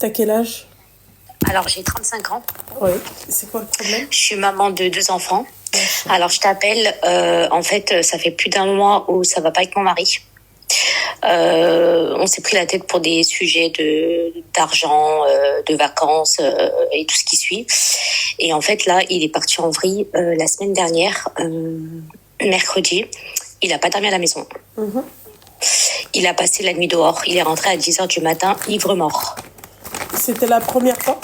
T'as quel âge? Alors, j'ai 35 ans. Oui. C'est quoi le problème? Je suis maman de 2 enfants. Merci. Alors, je t'appelle. En fait, ça fait plus d'un mois où ça va pas avec mon mari. On s'est pris la tête pour des sujets d'argent, de vacances et tout ce qui suit. Et en fait, là, il est parti en vrille la semaine dernière, mercredi. Il n'a pas dormi à la maison. Mhm. Il a passé la nuit dehors. Il est rentré à 10h du matin, ivre-mort. C'était la première fois?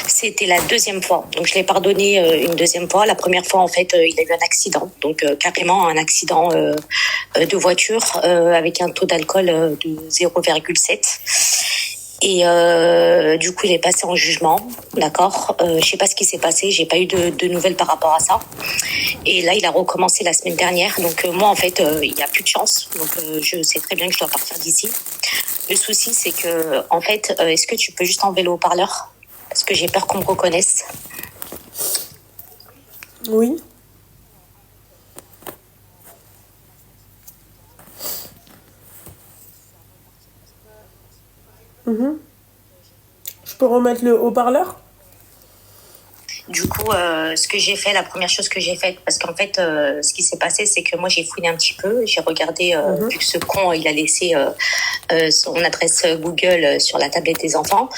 C'était la deuxième fois. Donc, je l'ai pardonné une deuxième fois. La première fois, en fait, il a eu un accident. Donc, carrément un accident de voiture avec un taux d'alcool de 0,7. Et du coup, il est passé en jugement, d'accord. Je sais pas ce qui s'est passé, j'ai pas eu de nouvelles par rapport à ça. Et là, il a recommencé la semaine dernière. Donc moi, en fait, il y a plus de chance. Donc je sais très bien que je dois partir d'ici. Le souci, c'est que, en fait, est-ce que tu peux juste enlever le haut-parleur? Parce que j'ai peur qu'on me reconnaisse. Oui. Mhm. Je peux remettre le haut-parleur? Du coup, ce que j'ai fait, la première chose que j'ai faite, parce qu'en fait, ce qui s'est passé, c'est que moi, j'ai fouiné un petit peu, j'ai regardé, vu que ce con, il a laissé son adresse Google sur la tablette des enfants,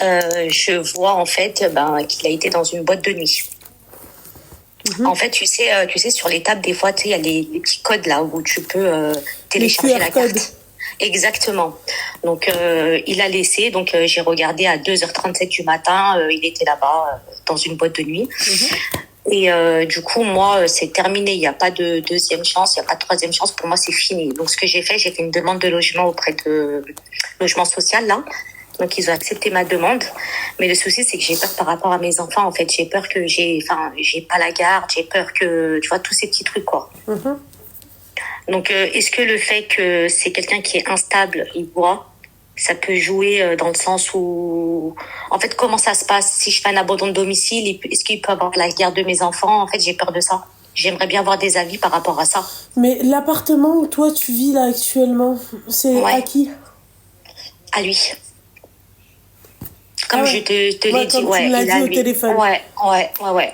je vois en fait qu'il a été dans une boîte de nuit. En fait, tu sais, sur les tables, des fois, tu sais, il y a les petits codes là où tu peux télécharger QR la code. carte. Exactement. Donc, il a laissé. Donc, j'ai regardé à 2h37 du matin. Il était là-bas dans une boîte de nuit. Et du coup, moi, c'est terminé. Il n'y a pas de deuxième chance. Il n'y a pas de troisième chance. Pour moi, c'est fini. Donc, ce que j'ai fait une demande de logement auprès de logement social, là. Donc, ils ont accepté ma demande. Mais le souci, c'est que j'ai peur par rapport à mes enfants. En fait, j'ai peur que j'ai pas la garde. J'ai peur que, tu vois, tous ces petits trucs, quoi. Mhm. Donc, est-ce que le fait que c'est quelqu'un qui est instable, il boit, ça peut jouer dans le sens où... En fait, comment ça se passe? Si je fais un abandon de domicile, est-ce qu'il peut avoir la garde de mes enfants? En fait, j'ai peur de ça. J'aimerais bien avoir des avis par rapport à ça. Mais l'appartement où toi tu vis là actuellement, c'est à Ouais, qui? à lui. Comme Ah je ouais. te l'ai Ouais, dit, comme tu me ouais, l'as il a dit au lui. téléphone. Ouais.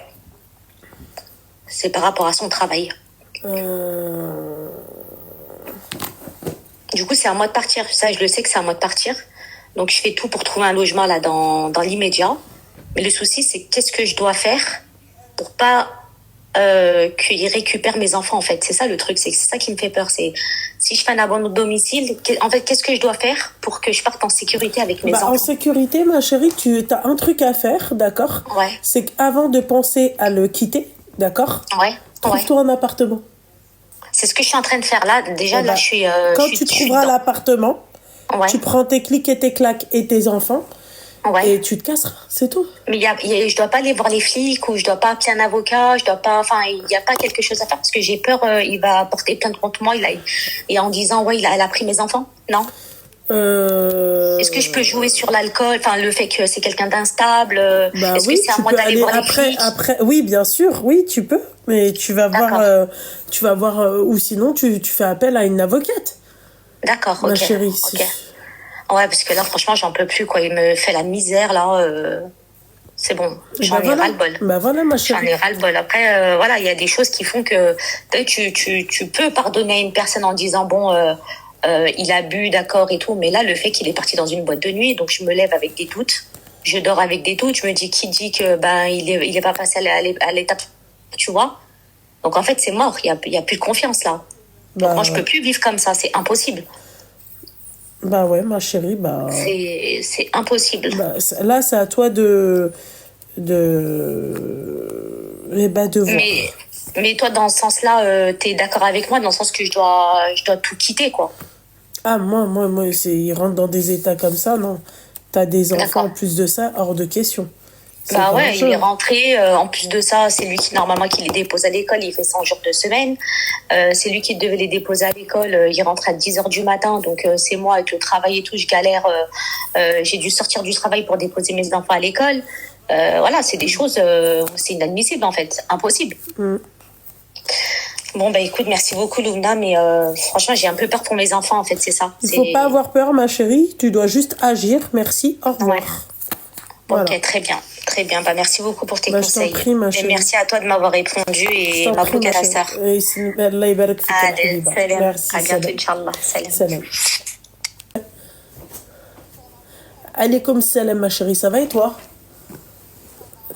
C'est par rapport à son travail. Euh... Du coup, c'est à moi de partir. Ça, je le sais que c'est à moi de partir. Donc, je fais tout pour trouver un logement là dans l'immédiat. Mais le souci, c'est qu'est-ce que je dois faire pour pas qu'il récupère mes enfants, en fait. C'est ça le truc, c'est ça qui me fait peur. C'est si je fais un abandon de domicile, en fait, qu'est-ce que je dois faire pour que je parte en sécurité avec mes En enfants? sécurité, ma chérie, tu as un truc à faire, d'accord? Ouais, C'est qu'avant de penser à le quitter, d'accord? ouais. Trouve-toi un appartement. C'est ce que je suis en train de faire là. Déjà, là, je suis... Quand je tu suis trouveras dedans. l'appartement, Ouais, tu prends tes clics et tes claques et tes enfants ouais. et tu te casseras, c'est tout. Mais je dois pas aller voir les flics ou je dois pas appeler un avocat, je dois pas, enfin, il y a pas quelque chose à faire parce que j'ai peur, il va porter plainte contre moi, et en disant, ouais, elle a pris mes enfants. Non. Est-ce que je peux jouer sur l'alcool, enfin, le fait que c'est quelqu'un d'instable, Bah est-ce que oui, c'est à tu moi peux d'aller aller voir les flics? après, oui, bien sûr, oui, tu peux, mais tu vas D'accord. voir, ou sinon tu fais appel à une avocate, D'accord, ma ok, chérie. ok. Ouais, parce que là, franchement, j'en peux plus, quoi. Il me fait la misère, là, c'est bon. J'en ai ras-le-bol. Bah voilà, ma J'en chérie. ai ras-le-bol. Après, voilà, il y a des choses qui font que tu peux pardonner à une personne en disant, bon, il a bu, d'accord, et tout. Mais là, le fait qu'il est parti dans une boîte de nuit, donc je me lève avec des doutes. Je dors avec des doutes. Je me dis, qui dit que il est pas passé à l'étape, tu vois? Donc, en fait, c'est mort. Il y a plus de confiance, là. Donc, moi, je peux plus vivre comme ça. C'est impossible. Bah ouais, ma chérie, bah... C'est impossible. Bah, là, c'est à toi de voir. Mais toi, dans ce sens-là, t'es d'accord avec moi, dans le sens que je dois tout quitter, quoi. Ah, moi, il rentre dans des états comme ça, non. T'as des enfants, D'accord. en plus de ça, hors de question. Bah ouais, il est rentré. En plus de ça, c'est lui qui, normalement, qui les dépose à l'école. Il fait 100 jours de semaine. C'est lui qui devait les déposer à l'école. Il rentre à 10h du matin. Donc, c'est moi, avec le travail et tout, je galère. J'ai dû sortir du travail pour déposer mes enfants à l'école. Voilà, c'est des choses... c'est inadmissible, en fait. Impossible. Bon, bah écoute, merci beaucoup, Louna, mais franchement, j'ai un peu peur pour mes enfants, en fait, c'est ça. Il faut pas avoir peur, ma chérie. Tu dois juste agir. Merci. Au revoir. Ouais. Voilà. Ok, très bien. Très bien. Bah, merci beaucoup pour tes Bah, conseils. je t'en prie, ma Et chérie. merci à toi de m'avoir répondu et mabrouk à la sœur. Allah يبارك فيك يا Allez, حبيبة. salam. Merci. À bientôt, Salam. Inch'Allah. Salam. Salam. Alaykoum salam, ma chérie. Ça va et toi?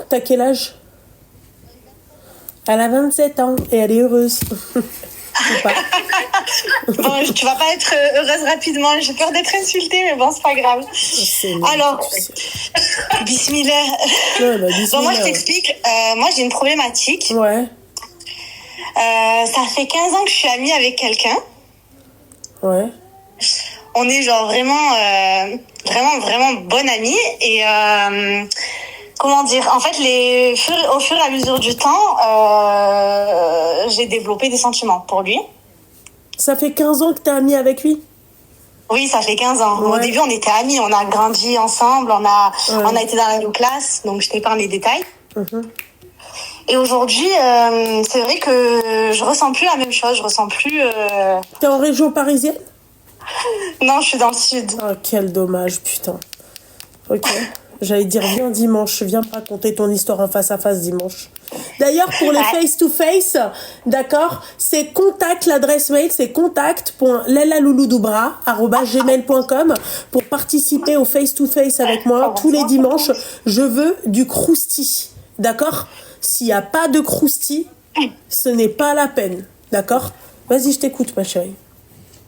T'as quel âge? Elle a 27 ans et elle est heureuse. Ou pas? Bon, tu vas pas être heureuse rapidement. J'ai peur d'être insultée, mais bon, c'est pas grave. Alors, bismillah. Ouais, bah, bismillah. Bon, moi, je t'explique. Moi, j'ai une problématique. Ouais. Ça fait 15 ans que je suis amie avec quelqu'un. Ouais. On est genre vraiment bonne amie. Et comment dire? En fait, au fur et à mesure du temps, j'ai développé des sentiments pour lui. Ça fait 15 ans que t'es amie avec lui? Oui, ça fait 15 ans. Ouais. Au début, on était amis, on a grandi ensemble, on a été dans la même classe, donc je t'épargne les détails. Et aujourd'hui, c'est vrai que je ressens plus la même chose, je ressens plus... T'es en région parisienne? Non, je suis dans le sud. Oh, quel dommage, putain. Ok. J'allais dire, viens dimanche, viens me raconter ton histoire en face à face dimanche. D'ailleurs, pour les face-to-face, d'accord, c'est contact, l'adresse mail, c'est contact.lelalouloudoubra@gmail.com pour participer au face-to-face avec moi tous les dimanches. Je veux du crousti, d'accord? S'il n'y a pas de crousti, ce n'est pas la peine, d'accord? Vas-y, je t'écoute, ma chérie.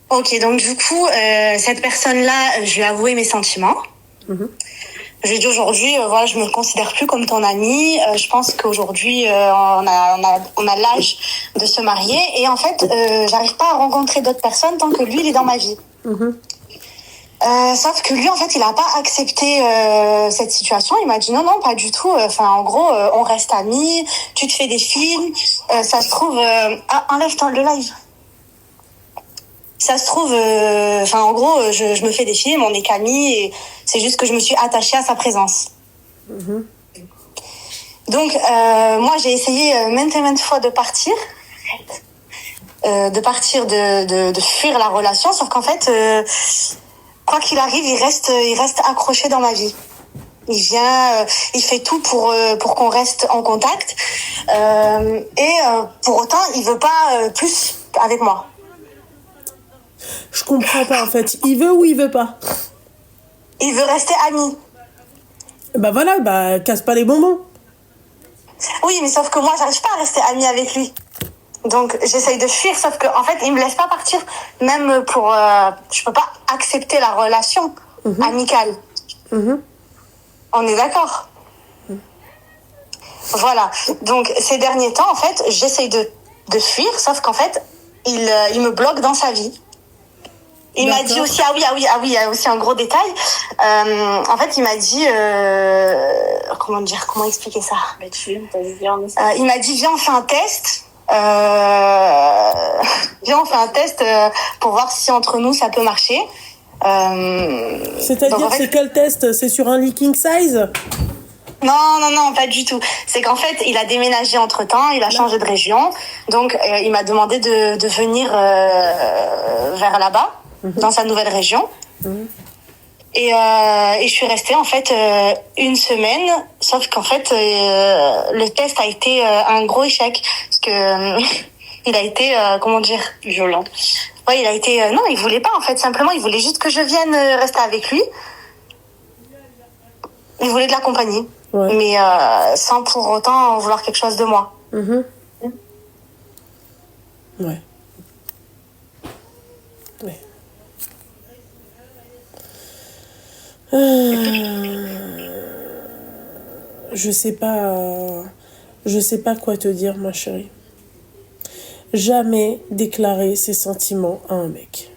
Ok, donc du coup, cette personne-là, je lui ai avoué mes sentiments. Je lui ai dit aujourd'hui, voilà, je me considère plus comme ton amie. Je pense qu'aujourd'hui, on a l'âge de se marier. Et en fait, j'arrive pas à rencontrer d'autres personnes tant que lui, il est dans ma vie. Sauf que lui, en fait, il a pas accepté cette situation. Il m'a dit non, pas du tout. Enfin, en gros, on reste amis. Tu te fais des films. Ça se trouve... enlève le live. Ça se trouve, en gros, je me fais des films, on est qu'amis, et c'est juste que je me suis attachée à sa présence. Donc, moi, j'ai essayé maintes fois de partir, de fuir la relation, sauf qu'en fait, quoi qu'il arrive, il reste accroché dans ma vie. Il vient, il fait tout pour qu'on reste en contact, et pour autant, il veut pas plus avec moi. Je comprends pas, en fait. Il veut ou il veut pas? Il veut rester ami. Bah voilà, bah casse pas les bonbons. Oui, mais sauf que moi, j'arrive pas à rester amie avec lui. Donc, j'essaye de fuir, sauf que en fait, il me laisse pas partir. Même pour... je peux pas accepter la relation amicale. On est d'accord? Voilà. Donc, ces derniers temps, en fait, j'essaye de fuir, sauf qu'en fait, il me bloque dans sa vie. Il m'a dit aussi, ah oui, il y a aussi un gros détail. En fait, il m'a dit, comment expliquer ça? Il m'a dit, viens, on fait un test. Pour voir si entre nous ça peut marcher. C'est-à-dire, c'est quel test? C'est sur un leaking size? Non, pas du tout. C'est qu'en fait, il a déménagé entre-temps, il a changé de région. Donc, il m'a demandé de venir vers là-bas, dans sa nouvelle région. Et je suis restée, en fait, une semaine. Sauf qu'en fait, le test a été un gros échec. Parce que il a été, violent. Ouais, il a été... non, il voulait pas, en fait. Simplement, il voulait juste que je vienne rester avec lui. Il voulait de la compagnie. Ouais. Mais sans pour autant vouloir quelque chose de moi. Ouais. Je sais pas quoi te dire, ma chérie. Jamais déclarer ses sentiments à un mec.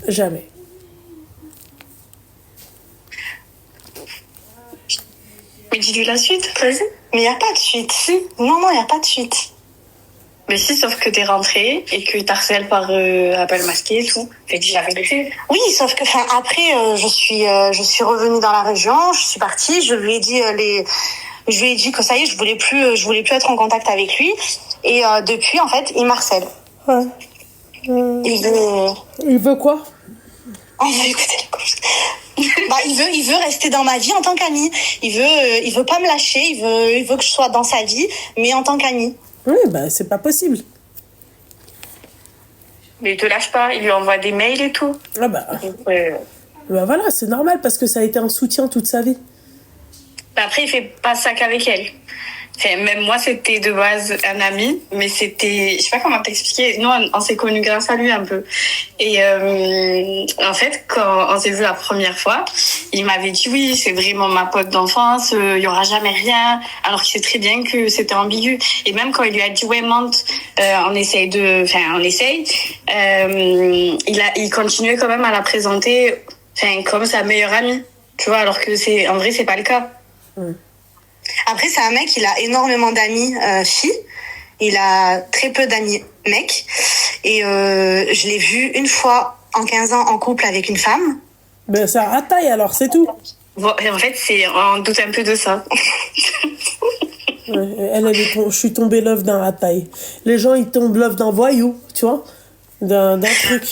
Jamais. Mais dis-lui la suite, vas-y. Mais il n'y a pas de suite. Non, il n'y a pas de suite. Mais si, sauf que t'es rentrée et que t'harcèles par appel masqué et tout. Fais dis la vérité. Oui, sauf que après, je suis revenue dans la région, je suis partie, je lui ai dit que ça y est, je voulais plus être en contact avec lui. Et depuis, en fait, il m'harcèle. Ouais. Il veut quoi? On va écouter la cause. Il veut rester dans ma vie en tant qu'ami. Il veut pas me lâcher. Il veut que je sois dans sa vie, mais en tant qu'ami. Oui, bah c'est pas possible. Mais il te lâche pas, il lui envoie des mails et tout. Ah bah. Bah voilà, c'est normal parce que ça a été un soutien toute sa vie. Après, il fait pas ça qu'avec elle. Enfin, même moi, c'était de base un ami, mais c'était, je sais pas comment t'expliquer. Nous, on s'est connus grâce à lui un peu. Et en fait, quand on s'est vu la première fois, il m'avait dit oui, c'est vraiment ma pote d'enfance, il y aura jamais rien, alors qu'il sait très bien que c'était ambigu. Et même quand il lui a dit ouais, mente, on essaye, il continuait quand même à la présenter, comme sa meilleure amie, tu vois, alors que en vrai, c'est pas le cas. Après, c'est un mec, il a énormément d'amis filles. Il a très peu d'amis mecs. Et je l'ai vu une fois en 15 ans en couple avec une femme. Ben, c'est à taille alors, c'est tout. Bon, en fait, on doute un peu de ça. Ouais, je suis tombée love d'un à taille. Les gens, ils tombent love d'un voyou, tu vois, d'un truc.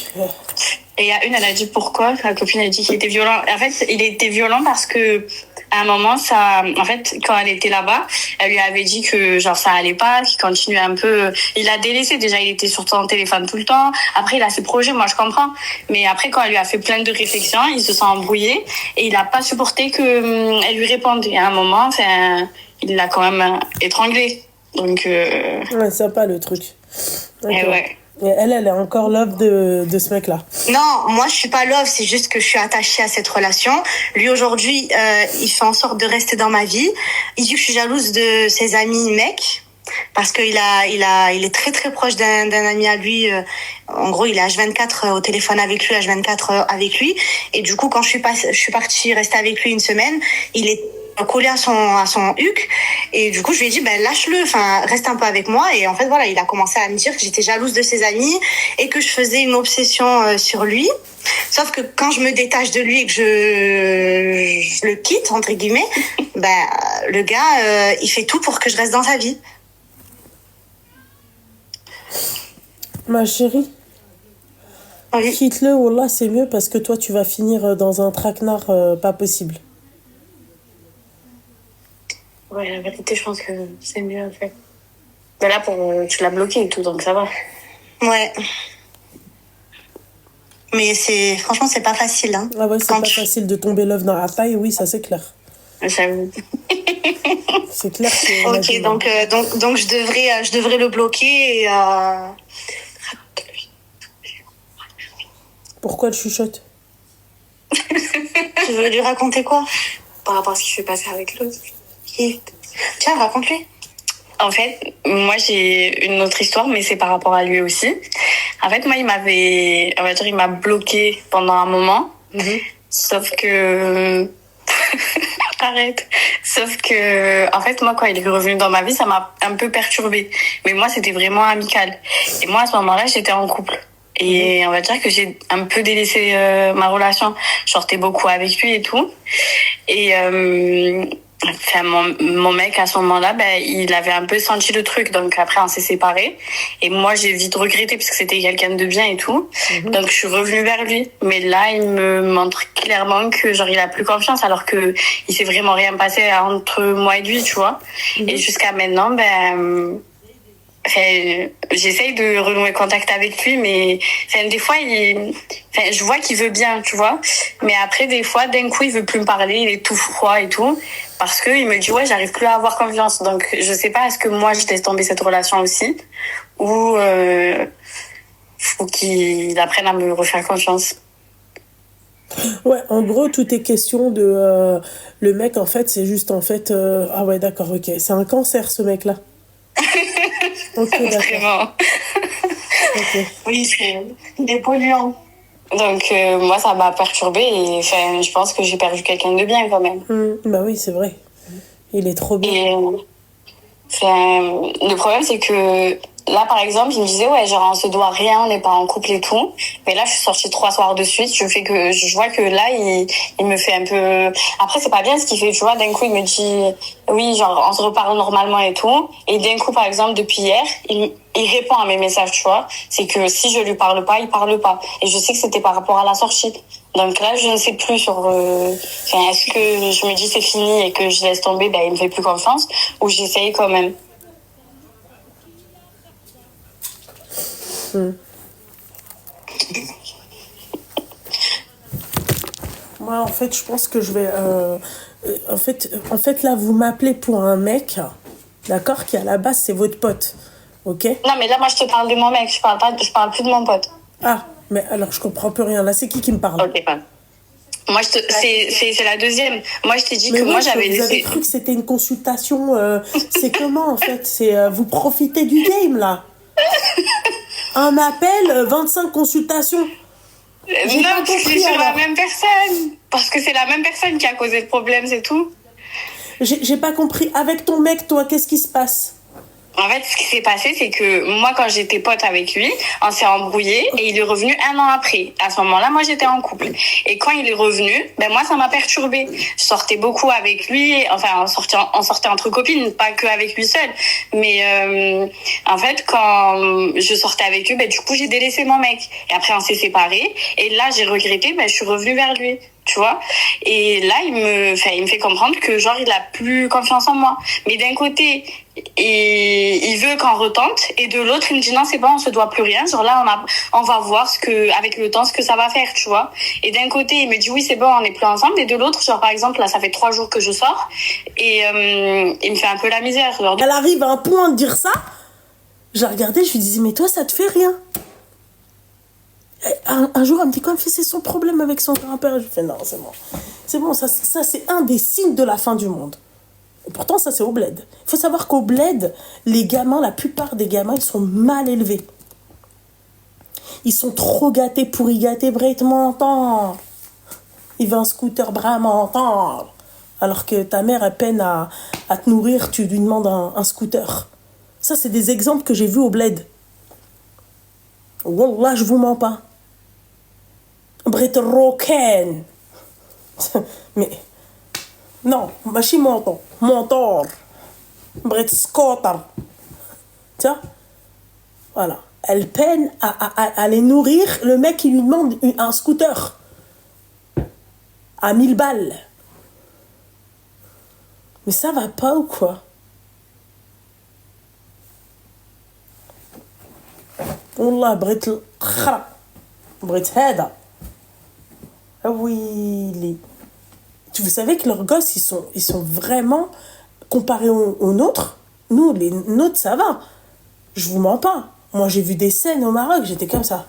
Et il y a elle a dit pourquoi. La copine a dit qu'il était violent. En fait, il était violent parce que à un moment, quand elle était là-bas, elle lui avait dit que genre ça allait pas, qu'il continuait un peu. Il l'a délaissé déjà, il était sur son téléphone tout le temps. Après, il a ses projets, moi je comprends. Mais après, quand elle lui a fait plein de réflexions, il se sent embrouillé et il a pas supporté que elle lui réponde. Et à un moment, il l'a quand même étranglé. Donc. Ouais, c'est pas le truc. Okay. Et ouais. Et elle est encore love de ce mec-là. Non, moi je suis pas love, c'est juste que je suis attachée à cette relation. Lui aujourd'hui, il fait en sorte de rester dans ma vie. Il dit que je suis jalouse de ses amis mecs parce qu'il est très très proche d'un ami à lui. En gros, il est H24 au téléphone avec lui, H24 avec lui. Et du coup, quand je suis partie rester avec lui une semaine, il est collé à son huc, et du coup je lui ai dit lâche-le, reste un peu avec moi. Et en fait voilà, il a commencé à me dire que j'étais jalouse de ses amis et que je faisais une obsession sur lui. Sauf que quand je me détache de lui et que je le quitte entre guillemets, le gars il fait tout pour que je reste dans sa vie. Ma chérie, oui. Quitte-le, wallah, c'est mieux parce que toi tu vas finir dans un traquenard pas possible. Ouais, la vérité, je pense que c'est mieux en fait. Mais là, tu l'as bloqué et tout, donc ça va. Ouais. Mais franchement, c'est pas facile. Hein. Ah ouais, c'est pas facile de tomber love dans la taille, oui, ça c'est clair. J'avoue. C'est clair. Ok, donc je devrais le bloquer et. Pourquoi elle chuchote? Tu veux lui raconter quoi? Par rapport à ce qui s'est passé avec l'autre. Tiens, raconte-lui. En fait, moi j'ai une autre histoire, mais c'est par rapport à lui aussi. En fait, moi il m'a bloqué pendant un moment. Mm-hmm. Sauf que arrête. Sauf que en fait moi quand il est revenu dans ma vie, ça m'a un peu perturbée. Mais moi c'était vraiment amical. Et moi à ce moment-là, j'étais en couple. Et on va dire que j'ai un peu délaissé ma relation. Je sortais beaucoup avec lui et tout. Et mon mec à ce moment-là, il avait un peu senti le truc, donc après on s'est séparés et moi j'ai vite regretté parce que c'était quelqu'un de bien et tout. Donc je suis revenue vers lui, mais là il me montre clairement que genre il a plus confiance alors que il s'est vraiment rien passé entre moi et lui, tu vois. Et jusqu'à maintenant j'essaye de renouer contact avec lui, mais des fois je vois qu'il veut bien, tu vois, mais après des fois d'un coup il veut plus me parler, il est tout froid et tout parce que il me dit ouais j'arrive plus à avoir confiance. Donc je sais pas, est-ce que moi je laisse tomber cette relation aussi ou faut qu'il apprenne à me refaire confiance. Ouais, en gros tout est question de le mec en fait c'est juste en fait ah ouais d'accord, ok, c'est un cancer ce mec là. Ok, vraiment. Okay. Oui, il est polluant. Donc moi ça m'a perturbée et je pense que j'ai perdu quelqu'un de bien quand même. Bah oui, c'est vrai. Il est trop bien. Et le problème c'est que là, par exemple, il me disait, ouais, genre, on se doit rien, on n'est pas en couple et tout. Mais là, je suis sortie 3 soirs de suite. Je vois que là, il me fait un peu... Après, c'est pas bien ce qu'il fait, tu vois. D'un coup, il me dit, oui, genre, on se reparle normalement et tout. Et d'un coup, par exemple, depuis hier, il répond à mes messages, tu vois. C'est que si je lui parle pas, il parle pas. Et je sais que c'était par rapport à la sortie. Donc là, je ne sais plus sur... est-ce que je me dis c'est fini et que je laisse tomber, ben, il me fait plus confiance, ou j'essaye quand même. Moi, en fait, je pense que je vais... en fait, là, vous m'appelez pour un mec, d'accord, qui à la base, c'est votre pote, ok? Non, mais là, moi, je te parle de mon mec, je parle plus de mon pote. Ah, mais alors, je comprends plus rien. Là, c'est qui me parle? Ok, pas. Moi, c'est la deuxième. Moi, je t'ai dit mais que ouais, moi, j'avais vous laissé... avez cru que c'était une consultation. C'est comment, en fait? C'est vous profitez du game, là. Un appel, 25 consultations. J'ai Non, pas parce que compris, c'est sur la alors. même personne. Parce que c'est la même personne qui a causé le problème, c'est tout. J'ai pas compris. Avec ton mec, toi, qu'est-ce qui se passe? En fait, ce qui s'est passé, c'est que moi, quand j'étais pote avec lui, on s'est embrouillé et il est revenu 1 an après. À ce moment-là, moi, j'étais en couple. Et quand il est revenu, ben moi, ça m'a perturbée. Je sortais beaucoup avec lui. Enfin, on sortait entre copines, pas que avec lui seul. Mais en fait, quand je sortais avec lui, ben du coup, j'ai délaissé mon mec. Et après, on s'est séparés. Et là, j'ai regretté. Ben, je suis revenue vers lui. Tu vois, et là il me fait comprendre que genre il a plus confiance en moi, mais d'un côté il veut qu'on retente, et de l'autre il me dit non, c'est bon, on se doit plus rien, genre là on va voir avec le temps ce que ça va faire, tu vois. Et d'un côté il me dit oui, c'est bon, on n'est plus ensemble, et de l'autre, genre par exemple là ça fait 3 jours que je sors, et il me fait un peu la misère, genre... Elle arrive à un point de dire ça. J'ai regardé, je lui disais mais toi ça te fait rien? Un jour, elle me dit quoi? Elle me fait c'est son problème avec son grand-père. Je fais non, c'est bon. C'est bon, ça c'est un des signes de la fin du monde. Et pourtant, ça c'est au bled. Il faut savoir qu'au bled, les gamins, la plupart des gamins, ils sont mal élevés. Ils sont trop gâtés pour y gâter, Brett m'entend. Il veut un scooter bras m'entend. Alors que ta mère, elle peine à te nourrir, tu lui demandes un scooter. Ça, c'est des exemples que j'ai vus au bled. Wallah, je vous mens pas. Brett Roken. Mais non, machi mentor. Brett Scotter. Tiens, voilà. Elle peine à les nourrir. Le mec, il lui demande un scooter à 1000 balles. Mais ça va pas ou quoi? Wallah, Brett Khra. Brett Heda. Ah oui, vous savez que leurs gosses, ils sont vraiment, comparés aux nôtres, nous, les nôtres, ça va. Je vous mens pas. Moi, j'ai vu des scènes au Maroc, j'étais comme ça.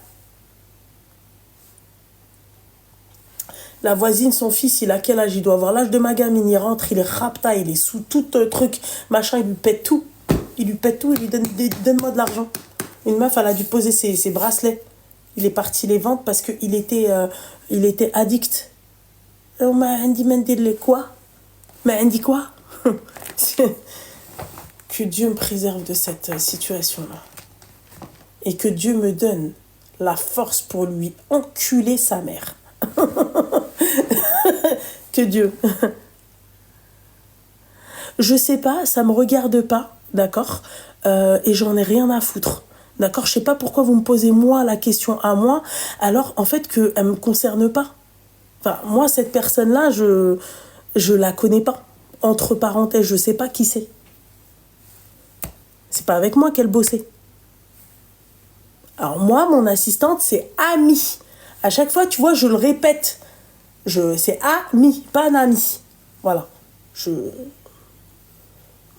La voisine, son fils, il a quel âge? Il doit avoir l'âge de ma gamine. Il rentre, il est rapta, il est sous tout truc, machin, il lui pète tout. Il lui pète tout, il lui donne, donne-moi de l'argent. Une meuf, elle a dû poser ses bracelets. Il est parti les vendre parce qu'il était addict. On m'a dit quoi? Mais dit quoi? Que Dieu me préserve de cette situation-là. Et que Dieu me donne la force pour lui enculer sa mère. Que Dieu. Je sais pas, ça me regarde pas, d'accord? Et j'en ai rien à foutre. D'accord, je sais pas pourquoi vous me posez moi la question à moi, alors en fait qu'elle me concerne pas. Enfin, moi cette personne-là, je la connais pas. Entre parenthèses, je sais pas qui c'est. C'est pas avec moi qu'elle bossait. Alors moi, mon assistante, c'est Ami. À chaque fois, tu vois, je le répète. C'est Ami, pas un ami. Voilà.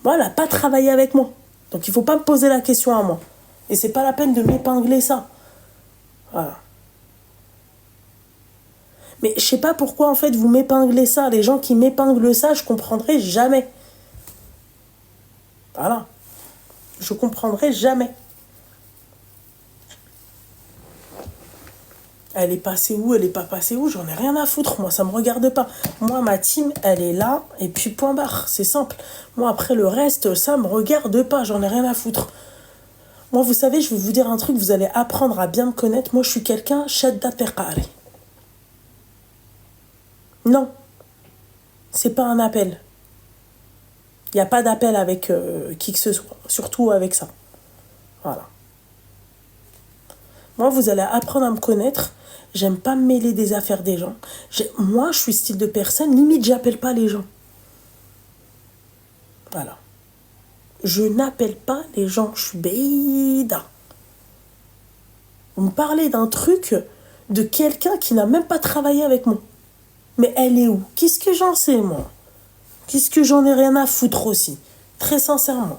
Moi, elle n'a pas travaillé avec moi. Donc il faut pas me poser la question à moi. Et c'est pas la peine de m'épingler ça. Voilà. Mais je sais pas pourquoi, en fait, vous m'épinglez ça. Les gens qui m'épinglent ça, je comprendrai jamais. Voilà. Je comprendrai jamais. Elle est passée où, elle est pas passée où, j'en ai rien à foutre. Moi, ça me regarde pas. Moi, ma team, elle est là, et puis point barre. C'est simple. Moi, après le reste, ça me regarde pas. J'en ai rien à foutre. Moi, vous savez, je vais vous dire un truc, vous allez apprendre à bien me connaître. Moi, je suis quelqu'un, shadda teqari. Non, c'est pas un appel. Il n'y a pas d'appel avec qui que ce soit, surtout avec ça. Voilà. Moi, vous allez apprendre à me connaître. J'aime pas me mêler des affaires des gens. Moi, je suis style de personne, limite, j'appelle pas les gens. Voilà. Je n'appelle pas les gens, je suis béida. Vous me parlez d'un truc de quelqu'un qui n'a même pas travaillé avec moi. Mais elle est où? Qu'est-ce que j'en sais, moi? Qu'est-ce que j'en ai rien à foutre aussi? Très sincèrement.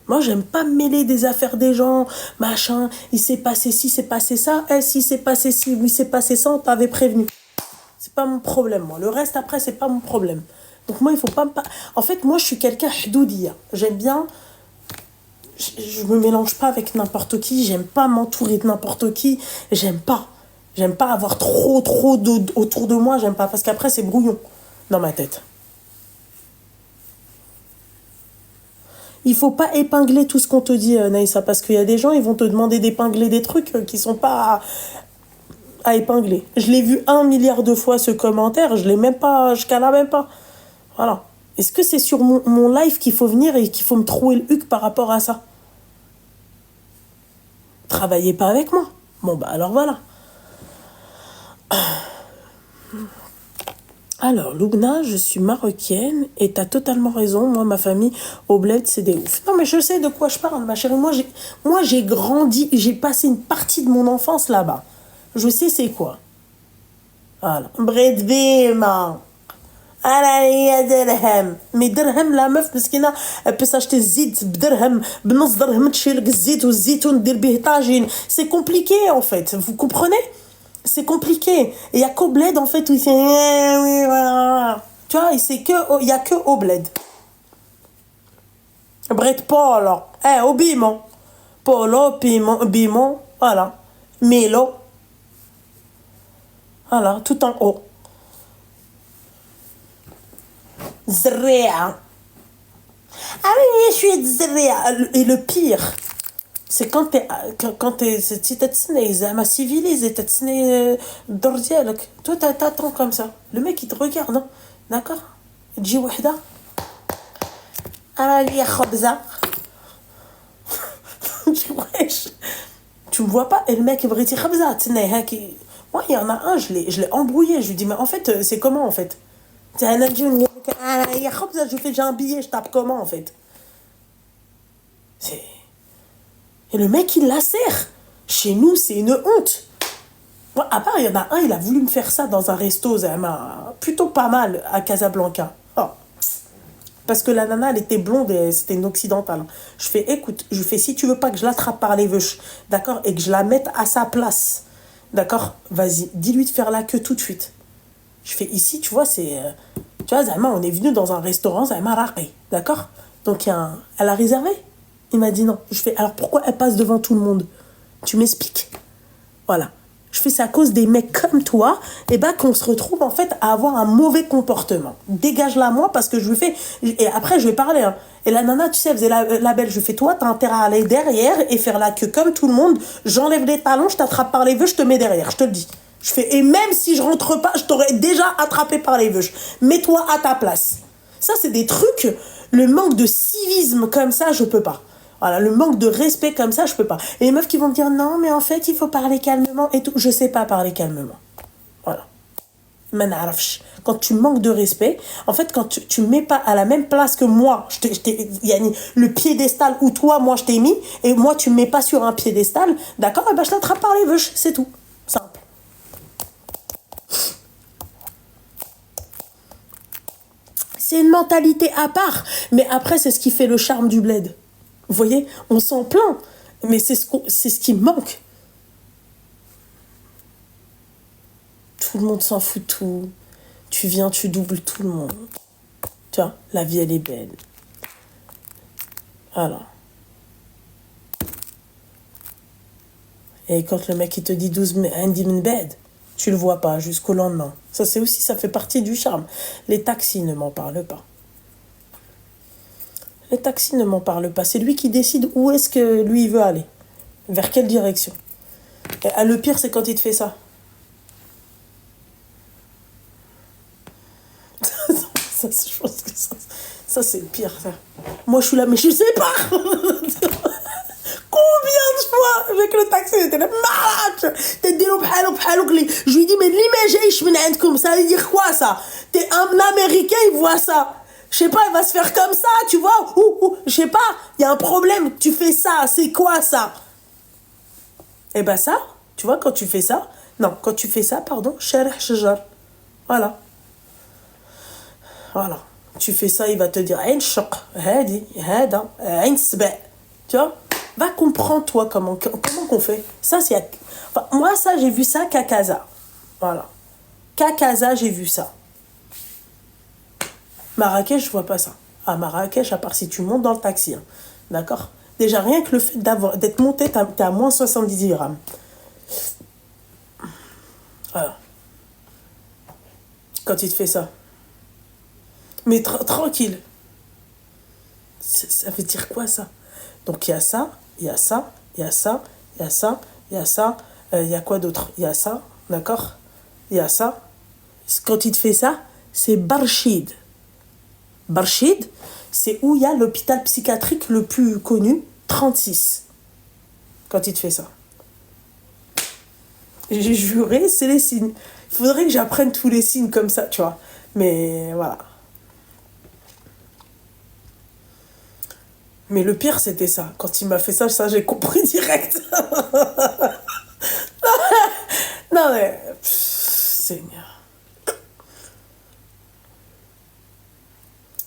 Moi, j'aime pas me mêler des affaires des gens, machin, il s'est passé ci, s'est passé ça, si s'est passé ci, oui, s'est passé ça, on t'avait prévenu. C'est pas mon problème, moi. Le reste, après, c'est pas mon problème. Donc, moi, il faut pas me... En fait, moi, je suis quelqu'un hdoudiyya. J'aime bien... Je me mélange pas avec n'importe qui. J'aime pas m'entourer de n'importe qui. J'aime pas. J'aime pas avoir trop autour de moi. J'aime pas. Parce qu'après, c'est brouillon dans ma tête. Il faut pas épingler tout ce qu'on te dit, Naïssa. Parce qu'il y a des gens, ils vont te demander d'épingler des trucs qui sont pas... à épingler. Je l'ai vu 1 milliard de fois ce commentaire, je l'ai même pas, je cala même pas. Voilà. Est-ce que c'est sur mon live qu'il faut venir et qu'il faut me trouer le huc par rapport à ça? Travaillez pas avec moi. Bon bah alors voilà. Alors Loubna, je suis marocaine et t'as totalement raison. Moi, ma famille au bled, c'est des ouf. Non mais je sais de quoi je parle, ma chérie. Moi j'ai grandi, j'ai passé une partie de mon enfance là-bas. Je sais c'est quoi. Voilà. Bred bima. أنا درهم مي درهم لا meuf مسكينة elle peut s'acheter الزيت بدرهم بنص درهم تشري لك الزيت والزيتون دير به طاجين. C'est compliqué en fait, vous comprenez? C'est compliqué. Il y a qu'au bled en fait où il fait oui voilà. Tu vois, il y a que au bled. Bret Polo, au bimon. Polo, bimon, voilà. Mélo. Voilà, tout en haut. Zréa. Ah oui, je suis Zréa. Et le pire, c'est quand t'es si t'es zama civilisé, t'es dordialek. Toi, t'attends comme ça. Le mec, il te regarde, non? D'accord? Dji wahda. Ah, li khabza. Tu me vois pas? Et le mec, il briti khabza. Moi, il y en a un, je l'ai embrouillé. Je lui dis, mais en fait, c'est comment, en fait? J'ai un billet, je tape comment, en fait? Et le mec, il la sert. Chez nous, c'est une honte. Moi, à part, il y en a un, il a voulu me faire ça dans un resto, plutôt pas mal, à Casablanca. Oh. Parce que la nana, elle était blonde et c'était une occidentale. Je fais, écoute, si tu veux pas que je l'attrape par les veuches, d'accord, et que je la mette à sa place, d'accord, vas-y, dis-lui de faire la queue tout de suite. Je fais, ici, tu vois, c'est... tu vois, Zama, on est venu dans un restaurant, Zama Raqi, d'accord? Donc, elle a réservé. Il m'a dit non. Je fais, alors pourquoi elle passe devant tout le monde? Tu m'expliques? Voilà. Je fais, c'est à cause des mecs comme toi, et ben qu'on se retrouve, en fait, à avoir un mauvais comportement. Dégage-la, moi, parce que je lui fais... Et après, je vais parler, hein. Et la nana, tu sais, elle faisait la belle. Je fais, toi, t'as intérêt à aller derrière et faire la queue comme tout le monde. J'enlève les talons, je t'attrape par les vœux, je te mets derrière. Je te le dis. Je fais, et même si je rentre pas, je t'aurais déjà attrapé par les vœux. Mets-toi à ta place. Ça, c'est des trucs, le manque de civisme comme ça, je peux pas. Voilà, le manque de respect comme ça, je peux pas. Et les meufs qui vont me dire, non, mais en fait, il faut parler calmement et tout. Je sais pas parler calmement. Voilà. Quand tu manques de respect, en fait, quand tu me mets pas à la même place que moi, le piédestal où toi, moi, je t'ai mis, et moi, tu me mets pas sur un piédestal, d'accord, et ben, je t'attrape par les vœux, c'est tout. Simple. C'est une mentalité à part. Mais après, c'est ce qui fait le charme du bled. Vous voyez, on s'en plaint. Mais c'est ce qui manque. Tout le monde s'en fout de tout. Tu viens, tu doubles tout le monde. Tu vois, la vie, elle est belle. Alors. Et quand le mec, il te dit 12 min bed, tu le vois pas jusqu'au lendemain. Ça fait partie du charme. Les taxis ne m'en parlent pas. Les taxis ne m'en parlent pas. C'est lui qui décide où est-ce que lui il veut aller. Vers quelle direction. Et, le pire, c'est quand il te fait ça. Ça, je pense que ça c'est le pire. Ça. Moi, je suis là, mais je sais pas. Combien de fois avec le taxi, j'étais là, malade. Je lui dis, mais l'image, ça veut dire quoi ça? T'es un Américain, il voit ça. Je sais pas, il va se faire comme ça, tu vois. Je sais pas, il y a un problème. Tu fais ça, c'est quoi ça? Eh ben ça, tu vois, quand tu fais ça, non, quand tu fais ça, pardon, sharh shajar. Voilà. Voilà. Tu fais ça, il va te dire Ain shaq, hadi, hada, ain sba. Tu vois? Va comprendre, toi, comment qu'on fait. Ça, c'est. Enfin, moi, ça, j'ai vu ça qu'à Casa. Voilà. Qu'à Casa, j'ai vu ça. Marrakech, je vois pas ça. À Marrakech, à part si tu montes dans le taxi. Hein. D'accord? Déjà, rien que le fait d'être monté, t'es à moins 70 dirhams. Voilà. Quand il te fait ça. Mais tranquille. Ça veut dire quoi, ça? Donc, il y a ça, il y a ça, il y a ça, il y a ça, il y a ça. Il y a quoi d'autre? Il y a ça, d'accord? Il y a ça. Quand il te fait ça, c'est Barchid. Barchid, c'est où il y a l'hôpital psychiatrique le plus connu, 36. Quand il te fait ça. J'ai juré, c'est les signes. Il faudrait que j'apprenne tous les signes comme ça, tu vois. Mais voilà. Mais le pire, c'était ça. Quand il m'a fait ça, j'ai compris direct. Non, mais... Seigneur.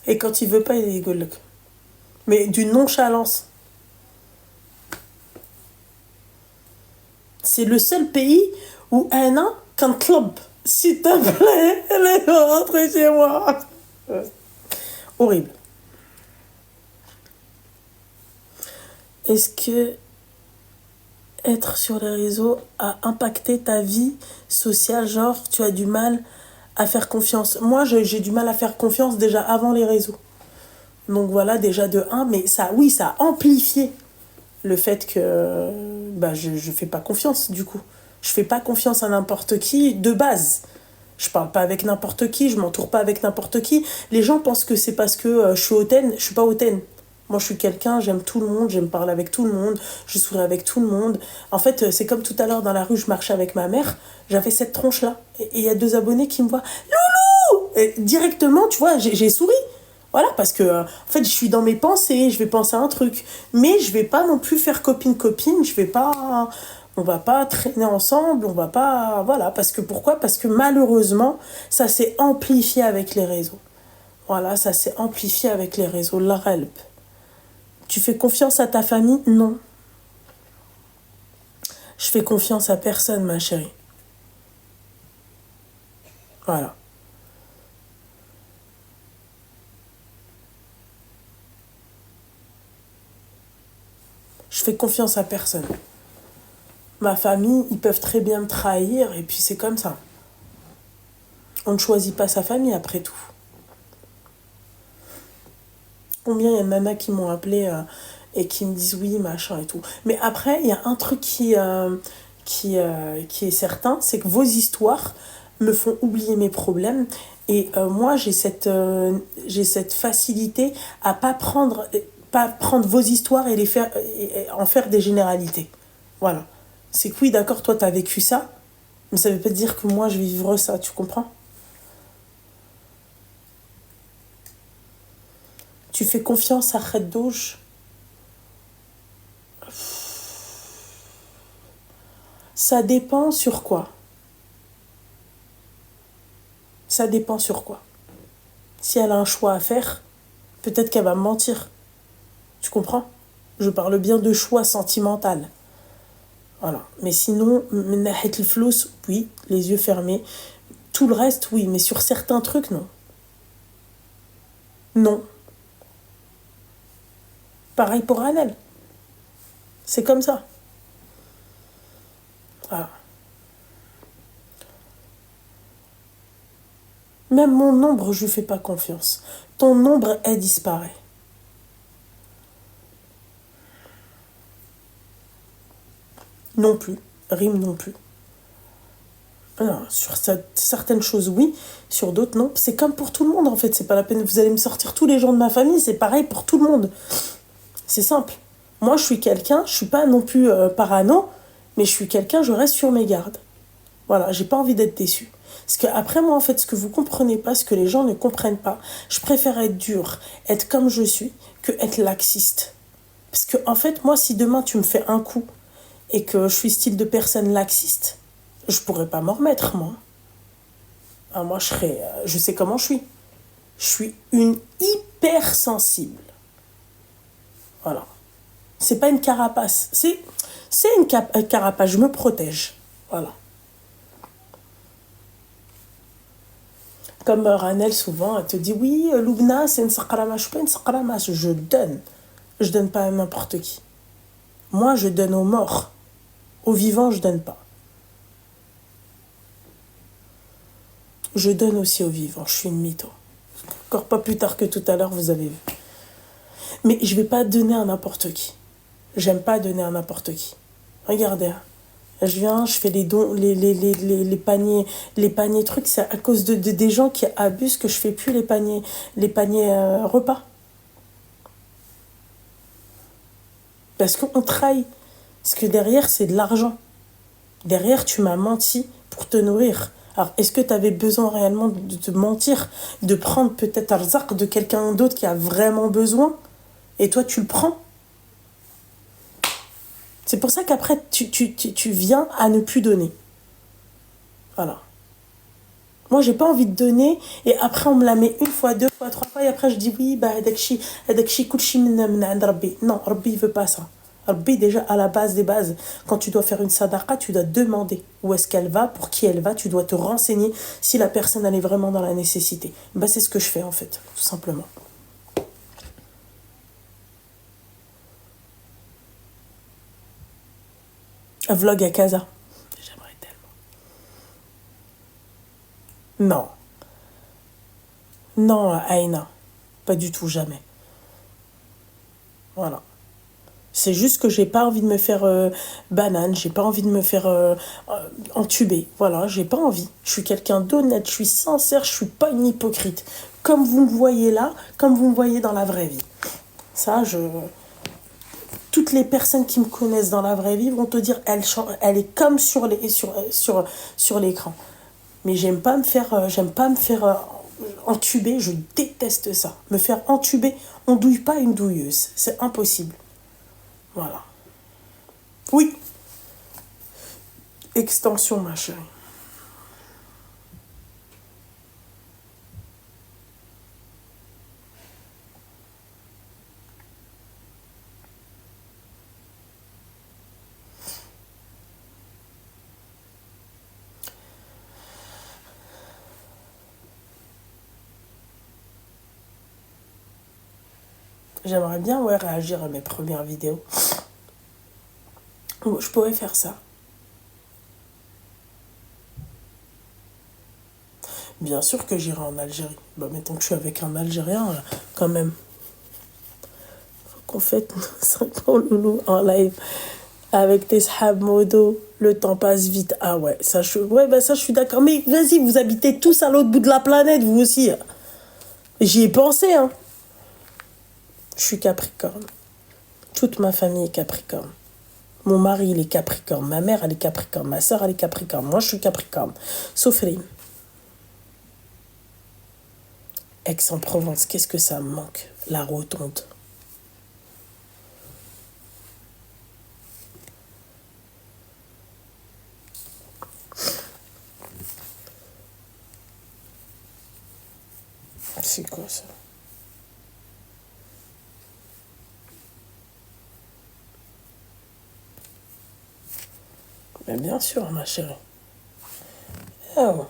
Et quand il veut pas, il rigole. Mais d'une nonchalance. C'est le seul pays où un an, quand club, s'il te plaît, elle est rentrée chez moi. Horrible. Est-ce que être sur les réseaux a impacté ta vie sociale? Genre, tu as du mal à faire confiance. Moi, j'ai du mal à faire confiance déjà avant les réseaux. Donc voilà, déjà de 1, mais ça, oui, ça a amplifié le fait que bah, je fais pas confiance, du coup. Je fais pas confiance à n'importe qui de base. Je parle pas avec n'importe qui, je m'entoure pas avec n'importe qui. Les gens pensent que c'est parce que je suis hautaine. Je suis pas hautaine. Moi, je suis quelqu'un, j'aime tout le monde, j'aime parler avec tout le monde, je souris avec tout le monde. En fait, c'est comme tout à l'heure dans la rue, je marchais avec ma mère, j'avais cette tronche-là. Et il y a 2 abonnés qui me voient « Loulou !» Et directement, tu vois, j'ai souri. Voilà, parce que, en fait, je suis dans mes pensées, je vais penser à un truc. Mais je vais pas non plus faire copine-copine, je vais pas... On va pas traîner ensemble, on va pas... Voilà, parce que pourquoi? Parce que malheureusement, ça s'est amplifié avec les réseaux. Voilà, ça s'est amplifié avec les réseaux. La help. Tu fais confiance à ta famille? Non. Je fais confiance à personne, ma chérie. Voilà. Je fais confiance à personne. Ma famille, ils peuvent très bien me trahir, et puis c'est comme ça. On ne choisit pas sa famille, après tout. Combien il y a de nanas qui m'ont appelé et qui me disent oui, machin et tout. Mais après, il y a un truc qui est certain, c'est que vos histoires me font oublier mes problèmes. Et moi, j'ai cette facilité à pas prendre vos histoires et en faire des généralités. Voilà. C'est que oui, d'accord, toi, t'as vécu ça, mais ça veut pas dire que moi, je vais vivre ça, tu comprends? Tu fais confiance à Khedouj? Ça dépend sur quoi. Ça dépend sur quoi. Si elle a un choix à faire, peut-être qu'elle va me mentir. Tu comprends? Je parle bien de choix sentimental. Voilà. Mais sinon, oui, les yeux fermés. Tout le reste, oui, mais sur certains trucs, non. Non. Pareil pour Anel. C'est comme ça. Voilà. Même mon ombre, je lui fais pas confiance. Ton ombre, elle disparaît. non plus. Rime non plus. Non, sur certaines choses, oui. Sur d'autres, non. C'est comme pour tout le monde, en fait. C'est pas la peine. Vous allez me sortir tous les gens de ma famille. C'est pareil pour tout le monde. C'est simple. Moi, je suis quelqu'un. Je suis pas non plus parano. Mais je suis quelqu'un, je reste sur mes gardes. Voilà, j'ai pas envie d'être déçue. Parce que après moi, en fait, ce que vous comprenez pas, ce que les gens ne comprennent pas, je préfère être dure, être comme je suis, que être laxiste. Parce que, en fait, moi, si demain tu me fais un coup et que je suis style de personne laxiste, je pourrais pas m'en remettre, moi. Ah, moi, je sais comment je suis. Je suis une hypersensible. Voilà. C'est pas une carapace. C'est une carapace. Je me protège. Voilà. Comme Ranel, souvent, elle te dit oui, Loubna, c'est une sakrama. Je suis pas une sakrama. Je donne. Je donne pas à n'importe qui. Moi, je donne aux morts. Aux vivants, je donne pas. Je donne aussi aux vivants. Je suis une mytho. Encore pas plus tard que tout à l'heure, vous avez vu. Mais je vais pas donner à n'importe qui. J'aime pas donner à n'importe qui. Regardez. Hein. Je viens, je fais les dons, les paniers trucs. C'est à cause de des gens qui abusent que je fais plus les paniers repas. Parce qu'on trahit. Parce que derrière, c'est de l'argent. Derrière, tu m'as menti pour te nourrir. Alors, est-ce que tu avais besoin réellement de te mentir, de prendre peut-être Arzak de quelqu'un d'autre qui a vraiment besoin, et toi, tu le prends? C'est pour ça qu'après, tu viens à ne plus donner. Voilà. Moi, j'ai pas envie de donner, et après, on me la met une fois, deux fois, trois fois, et après, je dis oui, bah, hadakshi kulshi min عند Rabbi. Non, Rabbi, il veut pas ça. Rabbi, déjà, à la base des bases, quand tu dois faire une sadaqa, tu dois demander où est-ce qu'elle va, pour qui elle va, tu dois te renseigner si la personne, elle est vraiment dans la nécessité. Bah, c'est ce que je fais, en fait, tout simplement. Un vlog à casa. J'aimerais tellement. Non. Non, Aïna. Pas du tout, jamais. Voilà. C'est juste que j'ai pas envie de me faire banane, j'ai pas envie de me faire entuber. Voilà, j'ai pas envie. Je suis quelqu'un d'honnête, je suis sincère, je suis pas une hypocrite. Comme vous me voyez là, comme vous me voyez dans la vraie vie. Ça, toutes les personnes qui me connaissent dans la vraie vie vont te dire elle est comme sur l'écran. Mais j'aime pas me faire entuber, je déteste ça. Me faire entuber, on douille pas une douilleuse, c'est impossible. Voilà. Oui. Extension, ma chérie. J'aimerais bien réagir à mes premières vidéos. Je pourrais faire ça. Bien sûr que j'irai en Algérie. Bah, mettons que je suis avec un Algérien, quand même. Faut qu'on fête 5 ans, loulou, en live. Avec tes sahab modo, le temps passe vite. Ah ouais, ça je suis d'accord. Mais vas-y, vous habitez tous à l'autre bout de la planète, vous aussi. J'y ai pensé, hein. Je suis Capricorne. Toute ma famille est Capricorne. Mon mari, il est Capricorne. Ma mère, elle est Capricorne. Ma soeur, elle est Capricorne. Moi, je suis Capricorne. Sauf Rim. Aix-en-Provence, qu'est-ce que ça me manque? La rotonde. C'est quoi ça? Mais bien sûr, ma chérie. Oh.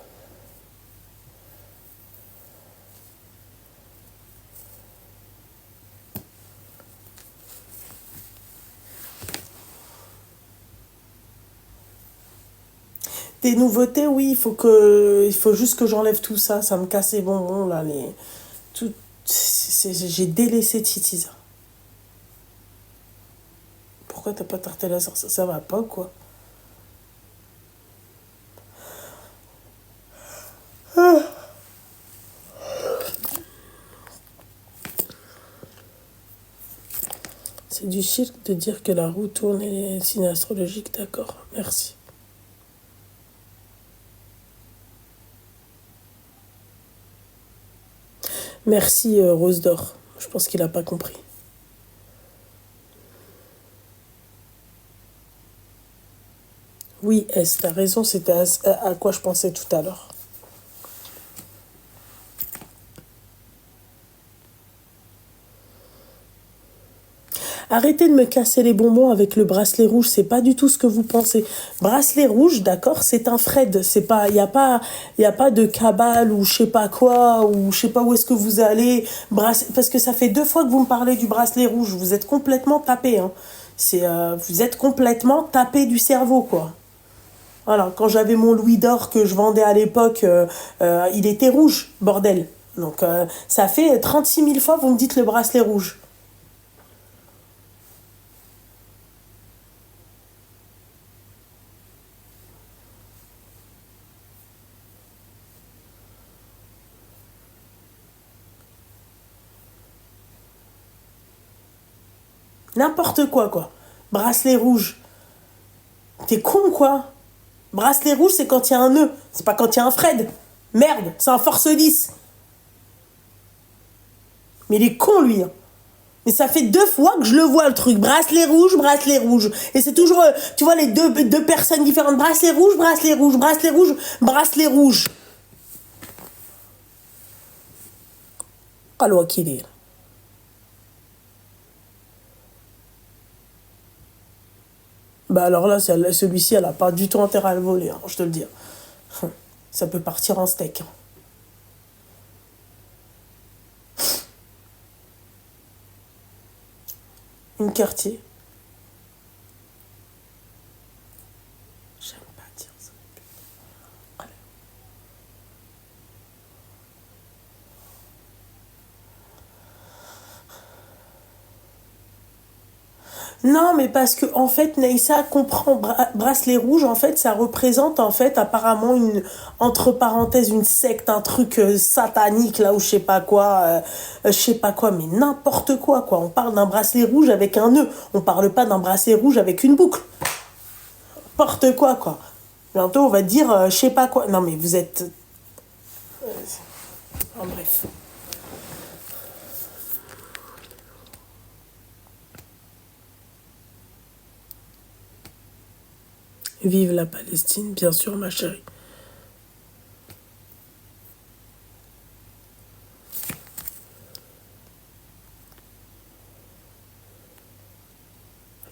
Des nouveautés, oui, il faut juste que j'enlève tout ça. Ça me casse les bonbons, là. J'ai délaissé Titiza. Pourquoi t'as pas tarté la sorcière? Ça va pas, quoi? C'est du shirk de dire que la roue tourne et les signes astrologiques, d'accord. Merci. Merci, Rose d'Or. Je pense qu'il n'a pas compris. Oui, S, t'as raison, c'était à quoi je pensais tout à l'heure. Arrêtez de me casser les bonbons avec le bracelet rouge, c'est pas du tout ce que vous pensez. Bracelet rouge, d'accord, c'est un Fred, c'est pas, y a pas de cabale ou je sais pas quoi, ou je sais pas où est-ce que vous allez, parce que ça fait 2 fois que vous me parlez du bracelet rouge, vous êtes complètement tapé, hein. Vous êtes complètement tapé du cerveau, quoi. Voilà, quand j'avais mon louis d'or que je vendais à l'époque, il était rouge, bordel. Donc ça fait 36 000 fois vous me dites le bracelet rouge. N'importe quoi, quoi. Bracelet rouge. T'es con, quoi. Bracelet rouge, c'est quand il y a un nœud. C'est pas quand il y a un Fred. Merde, c'est un force 10. Mais il est con, lui. Hein. Mais ça fait 2 fois que je le vois, le truc. Bracelet rouge, bracelet rouge. Et c'est toujours, tu vois, les deux personnes différentes. Bracelet rouge, bracelet rouge, bracelet rouge, bracelet rouge. Pas qu'il est. Bah alors là, celui-ci, elle a pas du tout intérêt à le voler, hein, je te le dis. Ça peut partir en steak. Hein. Une quartier. J'aime pas dire ça. Allez. Non, mais parce que en fait, Neissa comprend bracelet rouge. En fait, ça représente en fait apparemment une entre parenthèses une secte, un truc satanique là ou je sais pas quoi, mais n'importe quoi quoi. On parle d'un bracelet rouge avec un nœud. On parle pas d'un bracelet rouge avec une boucle. N'importe quoi quoi. Bientôt, on va dire je sais pas quoi. Non, mais vous êtes. En bref. Vive la Palestine, bien sûr, ma chérie.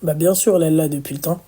Bah bien sûr, elle est là depuis le temps.